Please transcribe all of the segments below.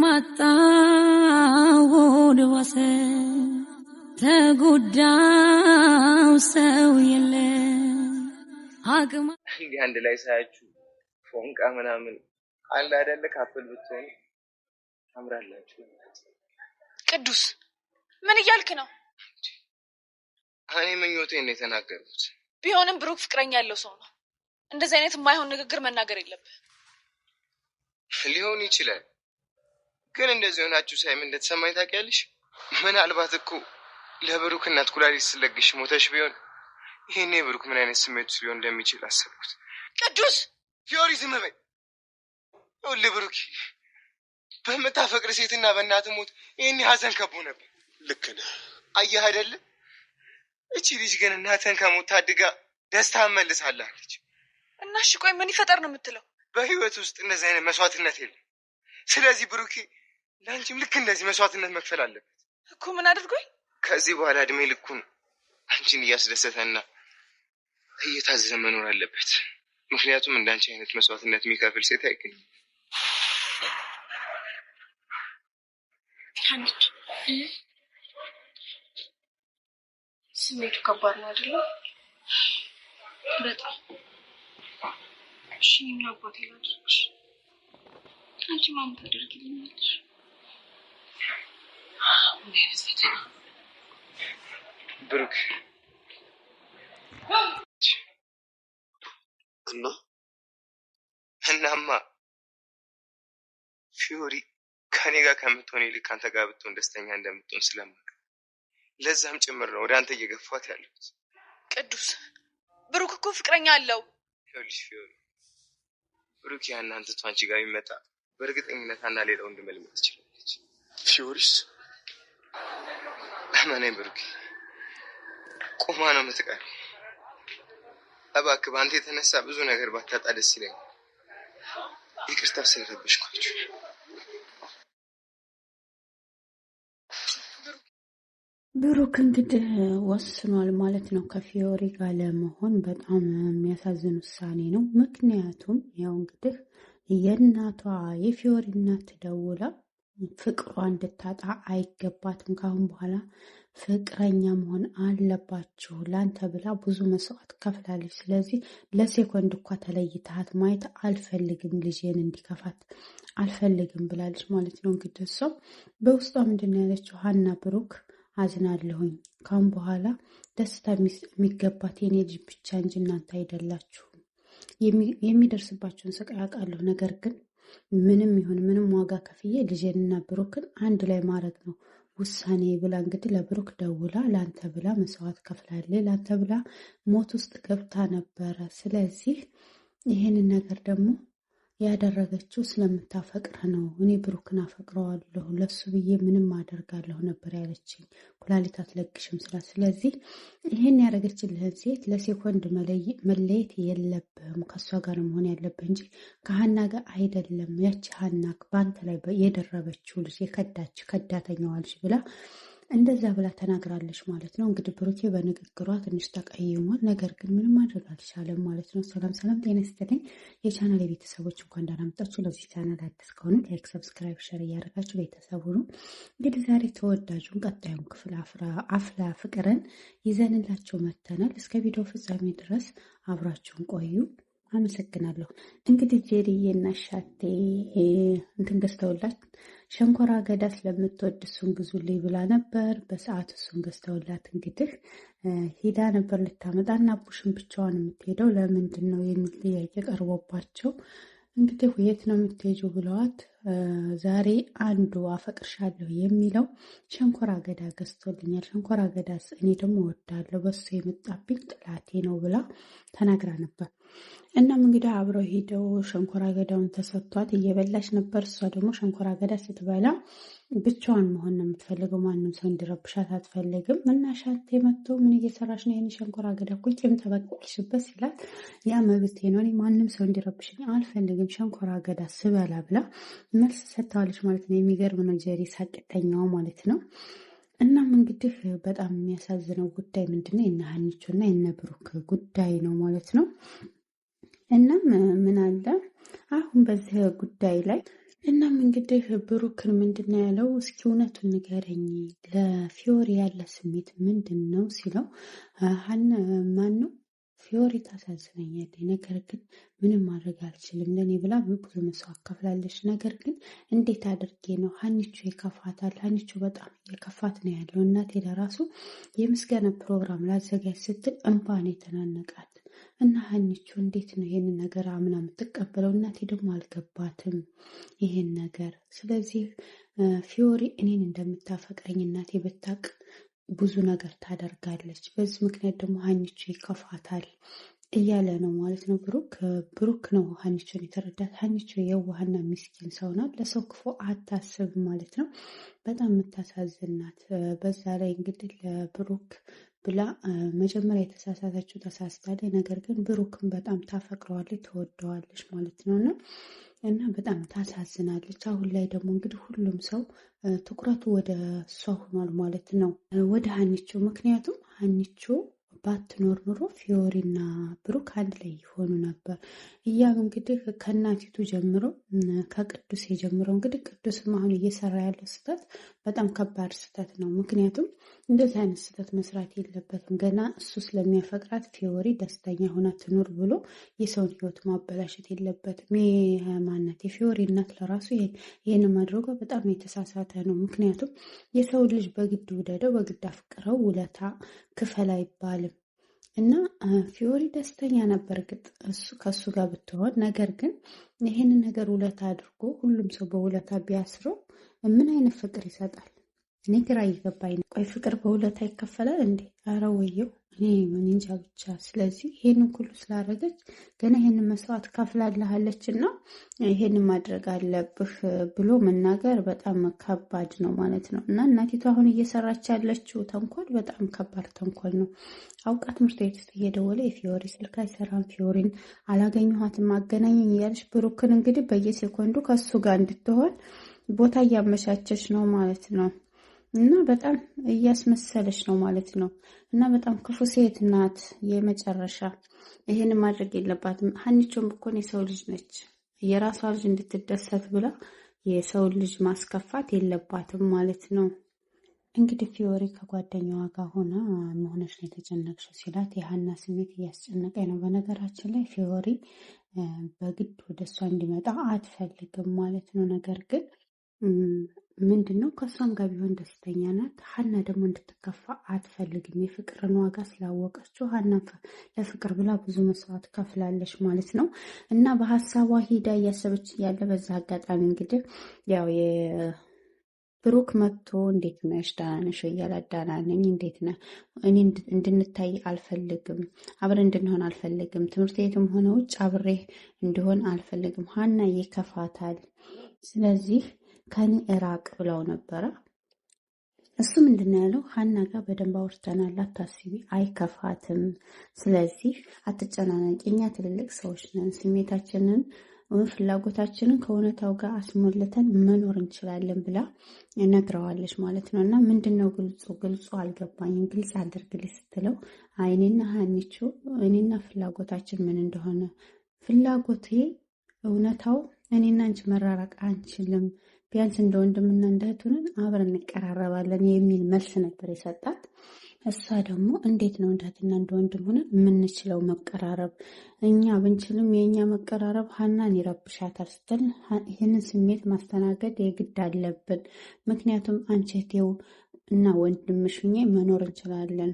አቅማጣው ወሰ ተጎዳው ሰው የለ አቅማ እንዲህ አንድ ላይ ሳያችሁ ፎንቃ ምናምን አለ አይደለ ካፕል ብትሆን ታምራላችሁ። ቅዱስ ምን እያልክ ነው? እኔ ምኞቴን ነው የተናገርኩት። ቢሆንም ብሩክ ፍቅረኛ ያለው ሰው ነው። እንደዚህ አይነት የማይሆን ንግግር መናገር የለብህ። ሊሆን ይችላል ግን እንደዚህ ሆናችሁ ሳይም እንደተሰማኝ ታውቂያለሽ? ምናልባት እኮ ለብሩክ እናት ኩላሊት ስለግሽ ሞተሽ ቢሆን ይሄኔ ብሩክ ምን አይነት ስሜት ሊሆን እንደሚችል አሰብኩት። ቅዱስ ፊዮሪ ዝም በይ። ይኸውልህ ብሩክ በምታፈቅር ሴትና በእናት ሞት ይሄኔ ሀዘን ከቦ ነበር። ልክ ነህ። አየህ አይደለ? እቺ ልጅ ግን እናትን ከሞት ታድጋ ደስታ መልሳለች። እና እሺ ቆይ ምን ይፈጠር ነው የምትለው? በህይወት ውስጥ እንደዚህ አይነት መስዋዕትነት የለም። ስለዚህ ብሩክ ለአንቺም ልክ እንደዚህ መስዋዕትነት መክፈል አለበት እኮ። ምን አድርጎኝ? ከዚህ በኋላ እድሜ ልኩን አንቺን እያስደሰተና እየታዘዘ መኖር አለበት። ምክንያቱም እንዳንቺ አይነት መስዋዕትነት የሚከፍል ሴት አይገኝም። አንቺ ስሜቱ ከባድ ነው አይደል? በጣም እሺ። ምን አባቴ ላድርግሽ? አንቺ ማን ታደርጊልኛለሽ? ብሩክ እናማ ፊዮሪ ከኔ ጋር ከምትሆን ይልቅ አንተ ጋር ብትሆን ደስተኛ እንደምትሆን ስለማውቅ ለዛም ጭምር ነው ወደ አንተ እየገፋት ያለሁት። ቅዱስ ብሩክ እኮ ፍቅረኛ አለው። ይኸውልሽ ፊዮሪ ብሩክ ያን አንተ አንቺ ጋር ይመጣ በእርግጠኝነት አና ሌላው እንደመልመት ትችላለች። ፊዮሪስ እመነኝ ብሩክ ቆማ ነው የምትቀር። እባክህ በአንተ የተነሳ ብዙ ነገር ባታጣ ደስ ይለኛል። ይቅርታ ስለረበሽኳችሁ። ብሩክ እንግዲህ ወስኗል ማለት ነው ከፊዮሪ ጋር ለመሆን። በጣም የሚያሳዝን ውሳኔ ነው። ምክንያቱም ያው እንግዲህ የእናቷ የፊዮሪ እናት ደውላ ፍቅሯ እንድታጣ አይገባትም፣ ካሁን በኋላ ፍቅረኛ መሆን አለባችሁ፣ ላንተ ብላ ብዙ መስዋዕት ከፍላለች። ስለዚህ ለሴኮንድ እንኳ ተለይተሃት ማየት አልፈልግም፣ ልጄን እንዲከፋት አልፈልግም ብላለች ማለት ነው። እንግዲህ እሷ በውስጧ ምንድን ነው ያለችው? ሀና ብሩክ አዝናለሁኝ፣ ካሁን በኋላ ደስታ የሚገባት የኔ ልጅ ብቻ እንጂ እናንተ አይደላችሁም። የሚደርስባቸውን ስቃይ አውቃለሁ፣ ነገር ግን ምንም ይሁን ምንም ዋጋ ከፍዬ ልጄንና ብሩክን አንድ ላይ ማድረግ ነው ውሳኔ ብላ እንግዲህ ለብሩክ ደውላ ለአንተ ብላ መስዋዕት ከፍላለች፣ ለአንተ ብላ ሞት ውስጥ ገብታ ነበረ። ስለዚህ ይህንን ነገር ደግሞ ያደረገችው ስለምታፈቅረ ነው። እኔ ብሩክን አፈቅረዋለሁ፣ ለሱ ብዬ ምንም አደርጋለሁ ነበር ያለችኝ፣ ኩላሊት አትለግሽም ስላት። ስለዚህ ይህን ያደረገችልህን ሴት ለሴኮንድ መለየት የለብህም፣ ከእሷ ጋር መሆን ያለብህ እንጂ ከሀና ጋር አይደለም። ያቺ ሀና በአንተ ላይ የደረበችው ልጅ ከዳተኛዋ ልጅ ብላ እንደዛ ብላ ተናግራለች ማለት ነው። እንግዲህ ብሩኬ በንግግሯ ትንሽ ተቀይሟል፣ ነገር ግን ምንም ማድረግ አልቻለም ማለት ነው። ሰላም ሰላም፣ ጤና ይስጥልኝ የቻናል የቤተሰቦች፣ እንኳን ደህና መጣችሁ። ለዚህ ቻናል አዲስ ከሆኑ ላይክ፣ ሰብስክራይብ፣ ሸር እያደረጋችሁ ቤተሰቡ ነው። እንግዲህ ዛሬ ተወዳጁን ቀጣዩን ክፍል አፍላ ፍቅርን ይዘንላችሁ መተናል። እስከ ቪዲዮ ፍጻሜ ድረስ አብራችሁን ቆዩ። አመሰግናለሁ። እንግዲህ ጄሪዬ እና ሻቴ እንትን ገዝተውላት ሸንኮራ አገዳ ስለምትወድ እሱን ግዙልኝ ብላ ነበር። በሰዓቱ እሱን ገዝተውላት እንግዲህ ሂዳ ነበር ልታመጣ እና አቡሽን ብቻዋን የምትሄደው ለምንድን ነው የሚል ጥያቄ ቀርቦባቸው እንግዲህ የት ነው የምትሄጂው ብለዋት ዛሬ አንዱ አፈቅርሻለሁ የሚለው ሸንኮራ አገዳ ገዝቶልኛል፣ ሸንኮራ አገዳ እኔ ደግሞ እወዳለሁ፣ በሱ የመጣብኝ ጥላቴ ነው ብላ ተናግራ ነበር። እናም እንግዲህ አብረው ሄደው ሸንኮራ አገዳውን ተሰጥቷት እየበላች ነበር። እሷ ደግሞ ሸንኮራ አገዳ ስትበላ ብቻዋን መሆን ነው የምትፈልገው፣ ማንም ሰው እንዲረብሻት አትፈልግም። እና ሻቴ መጥቶ ምን እየሰራሽ ነው? ይሄን ሸንኮራ አገዳ እኮ ቂም ተበቀልሽበት ሲላት ያ መብቴ ነው፣ እኔ ማንም ሰው እንዲረብሽኝ አልፈልግም፣ ሸንኮራ አገዳ ስበላ ብላ መልስ ሰጥተዋለች ማለት ነው። የሚገርም ነው። ጀሪ ሳቅተኛው ማለት ነው። እናም እንግዲህ በጣም የሚያሳዝነው ጉዳይ ምንድነው? የነ ሀኒቾ እና የነ ብሩክ ጉዳይ ነው ማለት ነው። እናም ምን አለ አሁን በዚህ ጉዳይ ላይ እናም እንግዲህ ብሩክን ምንድን ነው ያለው? እስኪ እውነቱን ንገረኝ፣ ለፊዮሪ ያለ ስሜት ምንድን ነው ሲለው ማን ነው ፊዮሪ ታሳዝነኛለች፣ ነገር ግን ምንም ማድረግ አልችልም፣ ለእኔ ብላ ብዙ መስዋዕት ከፍላለች። ነገር ግን እንዴት አድርጌ ነው ሀኒቾ ይከፋታል፣ ሀኒቾ በጣም እየከፋት ነው ያለው። እናቴ ለራሱ የምስጋና ፕሮግራም ላዘጋጅ ስትል እንባን የተናነቃት እና ሀኒቾ እንዴት ነው ይሄንን ነገር አምና የምትቀበለው? እናቴ ደግሞ አልገባትም ይሄን ነገር። ስለዚህ ፊዮሪ እኔን እንደምታፈቅረኝ እናቴ ብታቅ ብዙ ነገር ታደርጋለች። በዚህ ምክንያት ደግሞ ሀኒቾ ይከፋታል እያለ ነው ማለት ነው ብሩክ ነው ሀኒቾን የተረዳት። ሀኒቾ የዋህና ምስኪን ሰው ናት፣ ለሰው ክፉ አታስብ ማለት ነው። በጣም የምታሳዝናት። በዛ ላይ እንግዲህ ለብሩክ ብላ መጀመሪያ የተሳሳተችው ተሳስታለች። ነገር ግን ብሩክን በጣም ታፈቅረዋለች፣ ትወደዋለች ማለት ነው እና በጣም ታሳዝናለች። አሁን ላይ ደግሞ እንግዲህ ሁሉም ሰው ትኩረቱ ወደ እሷ ሆኗል ማለት ነው፣ ወደ ሀኒቾ። ምክንያቱም ሀኒቾ ባትኖር ኑሮ ፊዮሪና ብሩክ አንድ ላይ ይሆኑ ነበር። እያም እንግዲህ ከእናቲቱ ጀምሮ ከቅዱስ የጀምረው እንግዲህ ቅዱስም አሁን እየሰራ ያለው ስህተት በጣም ከባድ ስህተት ነው። ምክንያቱም እንደዚህ አይነት ስህተት መስራት የለበትም። ገና እሱ ስለሚያፈቅራት ፊዮሪ ደስተኛ ሆና ትኑር ብሎ የሰውን ሕይወት ማበላሸት የለበትም። ማናት የፊዮሪ እናት ለራሱ ይህን ማድረጓ በጣም የተሳሳተ ነው። ምክንያቱም የሰው ልጅ በግድ ውደደው በግድ አፍቅረው ውለታ ክፈል አይባልም። እና ፊዮሪ ደስተኛ ነበር ግጥ እሱ ከእሱ ጋር ብትሆን። ነገር ግን ይህንን ነገር ውለታ አድርጎ ሁሉም ሰው በውለታ ቢያስረው ምን አይነት ፍቅር ይሰጣል? እኔ ግራ እየገባኝ ነው። ቆይ ፍቅር በውለታ ይከፈላል እንዴ? ኧረ ወየው፣ እኔ ምን እንጃ ብቻ። ስለዚህ ይሄንን ሁሉ ስላደረገች ገና ይሄንን መስዋዕት ከፍላለሃለች እና ይሄንን ማድረግ አለብህ ብሎ መናገር በጣም ከባድ ነው ማለት ነው። እና እናቲቱ አሁን እየሰራች ያለችው ተንኮል በጣም ከባድ ተንኮል ነው። አውቃ ትምህርት ቤት ውስጥ እየደወለ የፊዮሪ ስልክ አይሰራም፣ ፊዮሪን አላገኘኋትም፣ አገናኘኝ እያለች ብሩክን እንግዲህ በየሴኮንዱ ከሱ ጋር እንድትሆን ቦታ እያመቻቸች ነው ማለት ነው። እና በጣም እያስመሰለች ነው ማለት ነው። እና በጣም ክፉ ሴት ናት የመጨረሻ። ይሄን ማድረግ የለባትም። ሀኒቾም እኮን የሰው ልጅ ነች። የራሷ ልጅ እንድትደሰት ብላ የሰው ልጅ ማስከፋት የለባትም ማለት ነው። እንግዲህ ፊዮሪ ከጓደኛዋ ጋር ሆና መሆነች ነው የተጨነቅሽው ሲላት የሀና ስሜት እያስጨነቀኝ ነው። በነገራችን ላይ ፊዮሪ በግድ ወደ እሷ እንዲመጣ አትፈልግም ማለት ነው። ነገር ግን ምንድን ነው ከእሷም ጋር ቢሆን ደስተኛ ናት። ሀና ደግሞ እንድትከፋ አትፈልግም። የፍቅርን ዋጋ ስላወቀችው ሀና ለፍቅር ብላ ብዙ መስዋዕት ከፍላለች ማለት ነው። እና በሀሳቧ ሂዳ እያሰበች እያለ በዛ አጋጣሚ እንግዲህ ያው ብሩክ መጥቶ እንዴት ነሽ ደህና ነሽ እያለ ደህና ነኝ፣ እንዴት ነህ? እኔ እንድንታይ አልፈልግም፣ አብረን እንድንሆን አልፈልግም፣ ትምህርት ቤትም ሆነ ውጭ አብሬ እንዲሆን አልፈልግም፣ ሀና ይከፋታል፣ ስለዚህ ከኔ እራቅ ብለው ነበረ። እሱ ምንድን ነው ያለው? ሀና ጋር በደንብ አውርተናል፣ አታስቢ፣ አይከፋትም፣ ስለዚህ አትጨናነቂ፣ እኛ ትልልቅ ሰዎች ነን፣ ስሜታችንን ፍላጎታችንን ከእውነታው ጋር አስሞልተን መኖር እንችላለን ብላ ነግረዋለች ማለት ነው። እና ምንድን ነው ግልጹ አልገባኝም፣ ግልጽ አድርግልኝ ስትለው እኔና ሀኒቾ እኔና ፍላጎታችን ምን እንደሆነ ፍላጎቴ እውነታው እኔና አንቺ መራራቅ አንችልም፣ ቢያንስ እንደ ወንድምና እንደ እህት ሆነን አብረን እንቀራረባለን የሚል መልስ ነበር የሰጣት። እሷ ደግሞ እንዴት ነው እንደ እህትና እንደ ወንድም ሆነን የምንችለው መቀራረብ? እኛ ብንችልም የእኛ መቀራረብ ሀናን ይረብሻታል ስትል ይህንን ስሜት ማስተናገድ የግድ አለብን፣ ምክንያቱም አንቺ እህቴው እና ወንድምሽ ሆኜ መኖር እንችላለን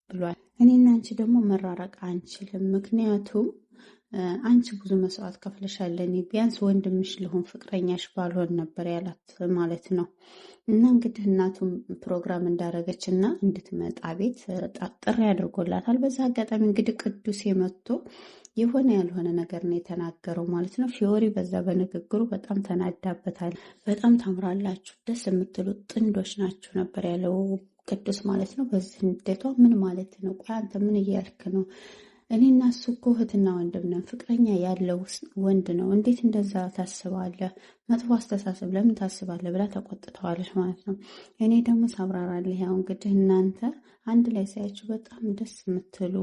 ብሏል። እኔና አንቺ ደግሞ መራራቅ አንችልም፣ ምክንያቱም አንቺ ብዙ መስዋዕት ከፍለሻል፣ እኔ ቢያንስ ወንድምሽ ልሆን ፍቅረኛሽ ባልሆን ነበር ያላት ማለት ነው። እና እንግዲህ እናቱም ፕሮግራም እንዳረገች እና እንድትመጣ ቤት ጥሪ ያደርጎላታል። በዛ አጋጣሚ እንግዲህ ቅዱስ የመጥቶ የሆነ ያልሆነ ነገር ነው የተናገረው ማለት ነው። ፊዮሪ በዛ በንግግሩ በጣም ተናዳበታል። በጣም ታምራላችሁ፣ ደስ የምትሉ ጥንዶች ናችሁ ነበር ያለው ቅዱስ ማለት ነው። በዚህ ንዴቷ ምን ማለት ነው? ቆይ አንተ ምን እያልክ ነው? እኔ እና እሱ እኮ እህትና ወንድም ነን፣ ፍቅረኛ ያለው ወንድ ነው፣ እንዴት እንደዛ ታስባለህ? መጥፎ አስተሳሰብ ለምን ታስባለህ? ብላ ተቆጥተዋለች ማለት ነው። እኔ ደግሞ ሳብራራለህ፣ ያው እንግዲህ እናንተ አንድ ላይ ሳያችሁ በጣም ደስ የምትሉ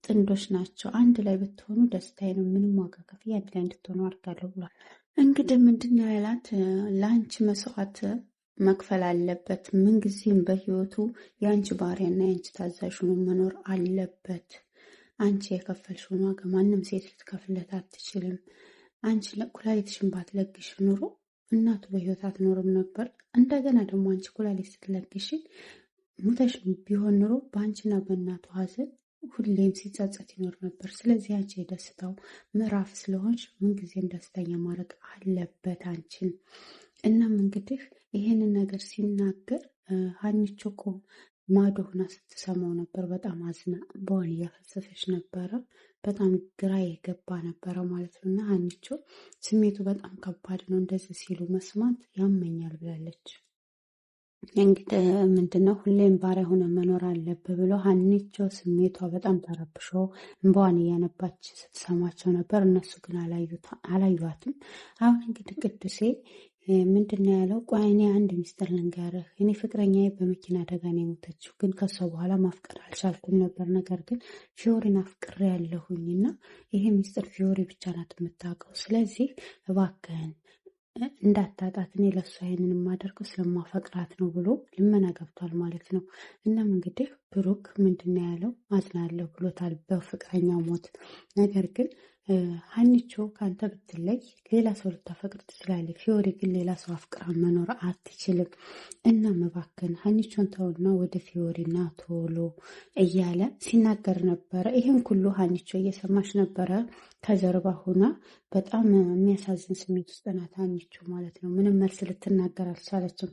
ጥንዶች ናቸው፣ አንድ ላይ ብትሆኑ ደስታዬ ነው፣ ምንም ዋጋ ከፍዬ አንድ ላይ እንድትሆኑ አድርጋለሁ ብሏል። እንግዲህ ምንድን ነው ያላት? ለአንቺ መስዋዕት መክፈል አለበት። ምንጊዜም በህይወቱ የአንቺ ባሪያና የአንቺ ታዛዥ ሆኖ መኖር አለበት። አንቺ የከፈልሽውን ዋጋ ማንም ሴት ልትከፍለት አትችልም። አንቺ ኩላሊትሽን ባትለግሽ ኑሮ እናቱ በህይወት አትኖርም ነበር። እንደገና ደግሞ አንቺ ኩላሊት ስትለግሽ ሙተሽ ቢሆን ኑሮ በአንቺና በእናቱ ሀዘን ሁሌም ሲጸጸት ይኖር ነበር። ስለዚህ አንቺ የደስታው ምዕራፍ ስለሆንሽ ምንጊዜም ደስተኛ ማድረግ አለበት አንቺን። እናም እንግዲህ ይሄንን ነገር ሲናገር ሀኒቾ እኮ ማዶ ሆና ስትሰማው ነበር። በጣም አዝና በሆነ እያፈሰሰች ነበረ። በጣም ግራ የገባ ነበረ ማለት ነው። እና ሀኒቾ ስሜቱ በጣም ከባድ ነው። እንደዚህ ሲሉ መስማት ያመኛል ብላለች። እንግዲህ ምንድነው ሁሌም ባሪያ ሆነ መኖር አለብህ ብሎ ሀኒቾ ስሜቷ በጣም ተረብሾ እንባዋን እያነባች ስትሰማቸው ነበር። እነሱ ግን አላዩዋትም። አሁን እንግዲህ ቅዱሴ ምንድነው ያለው? ቆይ እኔ አንድ ሚስጥር ልንገርህ። እኔ ፍቅረኛዬ በመኪና አደጋ ነው የሞተችው፣ ግን ከሷ በኋላ ማፍቀር አልቻልኩም ነበር። ነገር ግን ፊዮሪን አፍቅሬ ያለሁኝና ይሄ ሚስጥር ፊዮሪ ብቻ ናት የምታውቀው። ስለዚህ እባክህን እንዳታጣት፣ እኔ ለእሷ ይሄንን የማደርገው ስለማፈቅራት ነው ብሎ ልመና ገብቷል ማለት ነው። እናም እንግዲህ ብሩክ ምንድነው ያለው? አዝናለሁ ብሎታል በፍቅረኛው ሞት። ነገር ግን ሀኒቾ ከአንተ ብትለይ ሌላ ሰው ልታፈቅር ትችላለች። ፊዮሪ ግን ሌላ ሰው አፍቅራ መኖር አትችልም። እናም እባክህን ሀኒቾን ተውና ወደ ፊዮሪና ቶሎ እያለ ሲናገር ነበረ። ይህን ሁሉ ሀኒቾ እየሰማች ነበረ ከጀርባ ሆና። በጣም የሚያሳዝን ስሜት ውስጥ ናት ሀኒቾ ማለት ነው። ምንም መልስ ልትናገር አልቻለችም።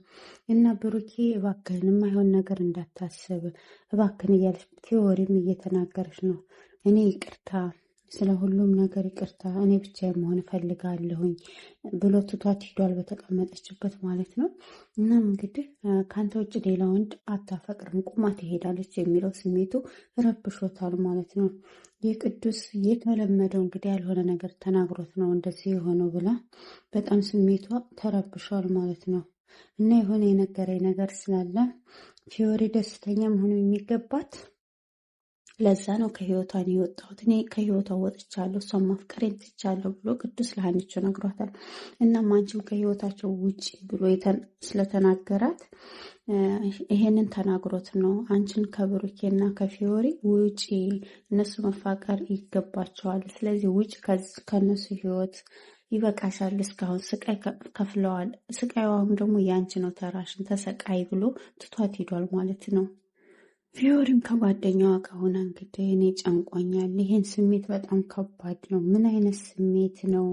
እና ብሩኬ እባክህን የማይሆን ነገር እንዳታስብ እባክህን እያለች ፊዮሪም እየተናገረች ነው። እኔ ይቅርታ ስለ ሁሉም ነገር ይቅርታ፣ እኔ ብቻ መሆን እፈልጋለሁኝ ብሎ ትቷት ሂዷል፣ በተቀመጠችበት ማለት ነው። እናም እንግዲህ ከአንተ ውጭ ሌላ ወንድ አታፈቅርም፣ ቁማ ትሄዳለች የሚለው ስሜቱ ረብሾታል ማለት ነው። የቅዱስ የተለመደው እንግዲህ ያልሆነ ነገር ተናግሮት ነው እንደዚህ የሆነው ብላ በጣም ስሜቷ ተረብሿል ማለት ነው። እና የሆነ የነገረኝ ነገር ስላለ ፊዮሪ ደስተኛ መሆኑ የሚገባት ለዛ ነው ከህይወቷን የወጣሁት፣ እኔ ከህይወቷ ወጥቻለሁ፣ እሷን ማፍቀሬን ትቻለሁ ብሎ ቅዱስ ለሀኒቾ ነግሯታል። እናም አንቺም ከህይወታቸው ውጭ ብሎ ስለተናገራት ይሄንን ተናግሮት ነው አንቺን ከብሩኬና ከፊዮሪ ውጪ፣ እነሱ መፋቀር ይገባቸዋል። ስለዚህ ውጭ ከነሱ ህይወት ይበቃሻል፣ እስካሁን ስቃይ ከፍለዋል፣ ስቃዩ አሁን ደግሞ የአንቺ ነው፣ ተራሽን ተሰቃይ ብሎ ትቷት ሄዷል ማለት ነው። ፊዮሪም ከጓደኛዋ ከሆነ እንግዲህ እኔ ጨንቆኛል፣ ይሄን ስሜት በጣም ከባድ ነው፣ ምን አይነት ስሜት ነው?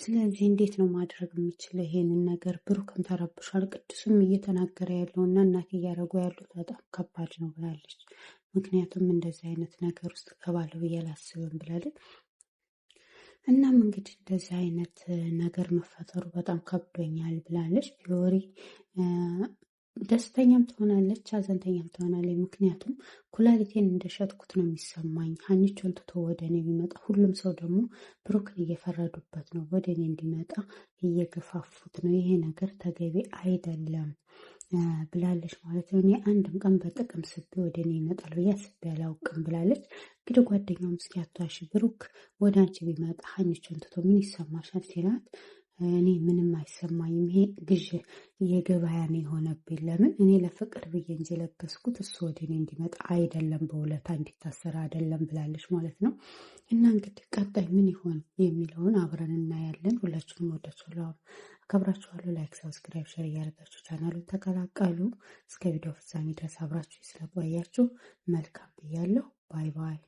ስለዚህ እንዴት ነው ማድረግ የምችለው ይሄንን ነገር? ብሩክም ተረብሿል፣ ቅዱስም እየተናገረ ያለው እና እናቴ እያደረጉ ያሉት በጣም ከባድ ነው ብላለች። ምክንያቱም እንደዚህ አይነት ነገር ውስጥ ገባለሁ ብዬ አላስብም ብላለች። እናም እንግዲህ እንደዚህ አይነት ነገር መፈጠሩ በጣም ከብዶኛል ብላለች ፊዮሪ። ደስተኛም ትሆናለች፣ ሀዘንተኛም ትሆናለች። ምክንያቱም ኩላሊቴን እንደሸጥኩት ነው የሚሰማኝ። ሀኒቾን ትቶ ወደ እኔ ቢመጣ፣ ሁሉም ሰው ደግሞ ብሩክን እየፈረዱበት ነው፣ ወደ እኔ እንዲመጣ እየገፋፉት ነው። ይሄ ነገር ተገቢ አይደለም ብላለች ማለት ነው። እኔ አንድም ቀን በጥቅም ስቤ ወደ እኔ ይመጣል ብዬ አስቤ አላውቅም ብላለች። እንግዲህ ጓደኛውም እስኪ አቷሽ ብሩክ ወደ አንቺ ቢመጣ ሀኒቾን ትቶ ምን ይሰማሻል ሲላት፣ እኔ ምንም አይሰማኝም፣ ይሄ ግዥ የገበያ ነው የሆነብኝ። ለምን እኔ ለፍቅር ብዬ እንጂ ለገስኩት እሱ ወደ እኔ እንዲመጣ አይደለም፣ በውለታ እንዲታሰር አይደለም ብላለች ማለት ነው። እና እንግዲህ ቀጣይ ምን ይሆን የሚለውን አብረን እናያለን። ሁላችሁንም ወዳችኋለሁ፣ አከብራችኋለሁ። ላይክ፣ ሰብስክራይብ፣ ሸር እያደረጋችሁ ቻናሉን ተቀላቀሉ። እስከ ቪዲዮ ፍጻሜ ድረስ አብራችሁ ስለቆያችሁ መልካም ብያለሁ። ባይ ባይ።